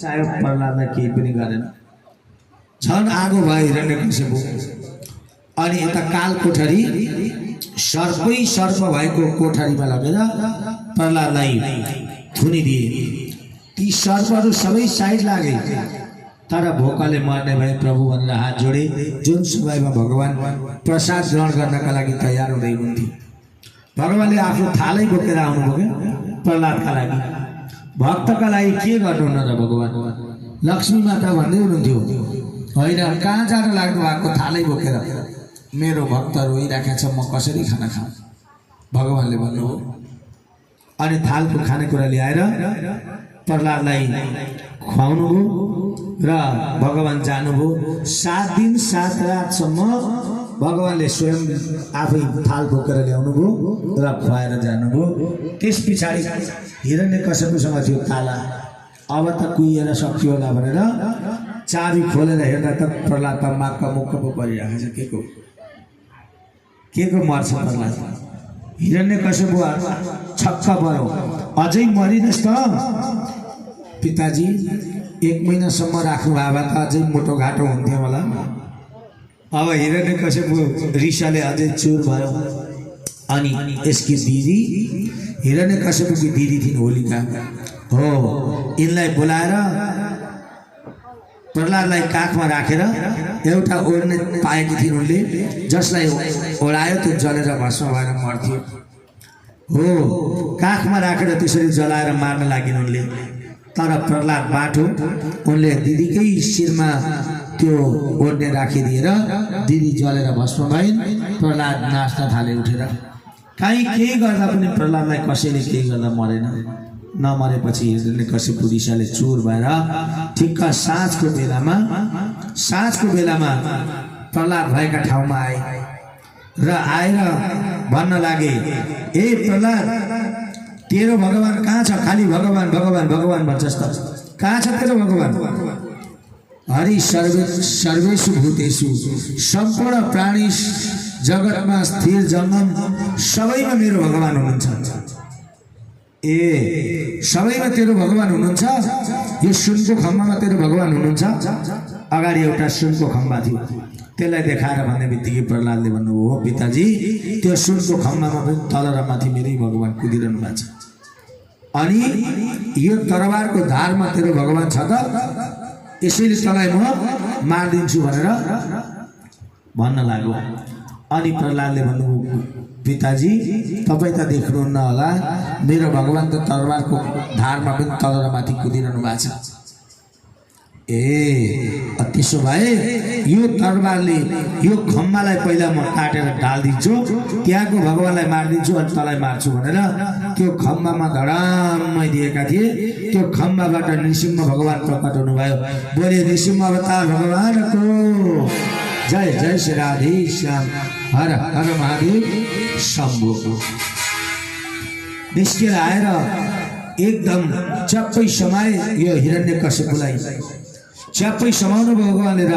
चाहे प्रहलादलाई केही पनि गरेन। झन् आगो भयो हिरण्यकशिपु। अनि यता काल कोठरी सर्पै सर्प भएको कोठरीमा लगेर प्रहलादलाई थुनिदिए। ती सर्पहरू सबै साइड लागे, तर भोकले मर्ने भए प्रभु भनेर हात जोडे। जुन समयमा भगवान प्रसाद ग्रहण गर्नका लागि तयार हुँदै हुन्थे, भगवानले आफ्नो थालै बोकेर आउनुभयो प्रहलादका लागि। भक्तका लागि के गर्नु न र भगवान? लक्ष्मी माता भन्दै हुनुहुन्थ्यो, होइन कहाँ जान लाग्नु भएको थालै बोकेर? मेरो भक्त रोइराखेको छ, म कसरी खाना खाऊँ? भगवानले भन्नुभयो। अनि थालको खानेकुरा ल्याएर प्रहलादलाई खुवाउनुभयो र भगवान जानुभयो। 7 दिन 7 रातसम्म भगवानले स्वयं आफै थाल बोकेर ल्याउनुभयो र खुवाएर जानुभयो। त्यस पछाडि हिरण्यकशिपुसँग थियो ताला। अब त कुहिएर सक्यो होला भनेर चाबी खोलेर हेर्दा त प्रहलाद त माक्क मुक्क पो परिरहेको छ। के को मर्छ प्रहलाद? हिरण्यकशिपु छक्क पर्यो, अझै मरिनस् त पिताजी। 1 महिनासम्म राख्नु भए भए त अझै मोटो घाटो हुन्थ्यो होला। अब हिरण्यकशिपु रिसाले अझै चुर भयो। अनि यसकी दिदी, हिरण्यकशिपुकी दिदी थिइन् होलिका, हो यिनलाई बोलाएर प्रहलादलाई काखमा राखेर एउटा ओढ्ने पाएकी थिइन् उनले, जसलाई ओढायो त्यो जलेर भस्म भएर मर्थ्यो। हो काखमा राखेर त्यसरी जलाएर मार्न लागिन् उनले। तर प्रहलाद बाटो, उनले दिदीकै शिरमा त्यो ओढ्ने राखिदिएर दिदी जलेर भस्म भइन्। प्रहलाद नाच्न थाले उठेर। काहीँ केही गर्दा पनि प्रहलादलाई कसैले केही गर्दा मरेन। नमरेपछि हिरण्यकशिपु रिसाले चुर भएर ठिक्क साँझको बेलामा प्रहलाद भएका ठाउँमा आए र आएर भन्न लागे, ए प्रहलाद, तेरो भगवान कहाँ छ? खालि भगवान भगवान भगवान भन्छस् त, कहाँ छ तेरो भगवान? हरि सर्वेषु भूतेषु, सम्पूर्ण प्राणी जगतमा स्थिर जङ्गम सबैमा मेरो भगवान हुनुहुन्छ। ए सबैमा तेरो भगवान हुनुहुन्छ? यो सुनको खम्बामा तेरो भगवान हुनुहुन्छ? अगाडि एउटा सुनको खम्बा थियो, त्यसलाई देखाएर भन्ने बित्तिकै प्रहलादले भन्नुभयो, हो पिताजी, त्यो सुनको खम्बामा पनि तल र माथि मेरै भगवान कुदिरहनु भएको छ। अनि यो तरबारको धारमा तेरो भगवान छ त, यसैले तँलाई म मारिदिन्छु भनेर भन्न लाग्यो। अनि प्रहलादले भन्नुभयो, पिताजी तपाईँ त देख्नुहुन्न होला, मेरो भगवान त तरबारको धारमा पनि तल र माथि कुदिरहनु भएको छ। ए त्यसो भए यो तरबारले यो खम्बालाई पहिला म काटेर ढालिदिन्छु, त्यहाँको भगवानलाई मारिदिन्छु अनि तँलाई मार्छु भनेर त्यो खम्बामा धडाममै दिएका थिए। त्यो खम्बाबाट नृसिंह भगवान प्रकट हुनुभयो। बोले नृसिंह अवतार भगवानको जय। जय श्री राधे श्याम, हर हर महादेव शम्भो। निस्केर आएर एकदम चप्पै समाए यो हिरण्यकशिपुलाई, च्याप्पै समाउनु भयो भगवानले र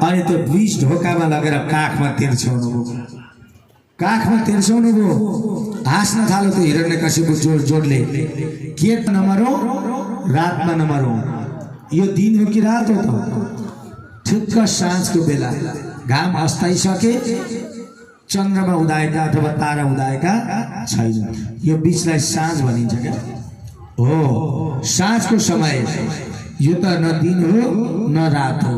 अनि त्यो बीच ढोकामा लगेर काखमा तिर्छाउनु भयो। काखमा तिर्छाउनु भयो। हाँस्न थाल्यो त्यो हिरण्यकशिपु जोड जोडले, के नमरौँ रातमा नमरौँ, यो दिन हो कि रात हो त? ठिक्क साँझको बेला, घाम अस्ताइसके, चन्द्रमा उदाएका अथवा तारा उदाएका छैन, यो बिचलाई साँझ भनिन्छ क्या। हो साँझको समय, यो त न दिन हो न रात हो।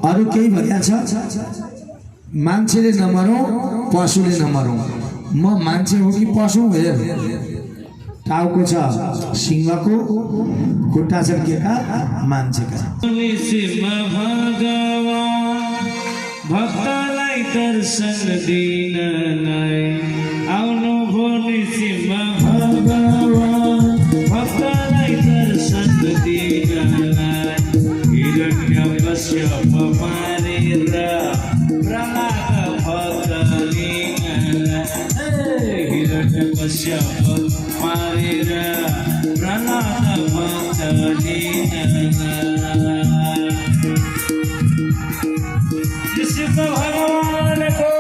अरू केही भनिया छ, मान्छेले नमरौँ पशुले नमरौँ। म मान्छे हो कि पशु? हेर, टाउको छ सिंहको, खुट्टा छ केका मान्छेका। भक्तलाई दर्शन दिन आउनु भो नृसिंह भगवान, भक्तलाई दर्शन दिन हिरण्यकश्यप मारेर प्रहलाद भक्तले, हिरण्यकश्यप मारेर प्रहलाद भक्तले। नृसिंह भगवान को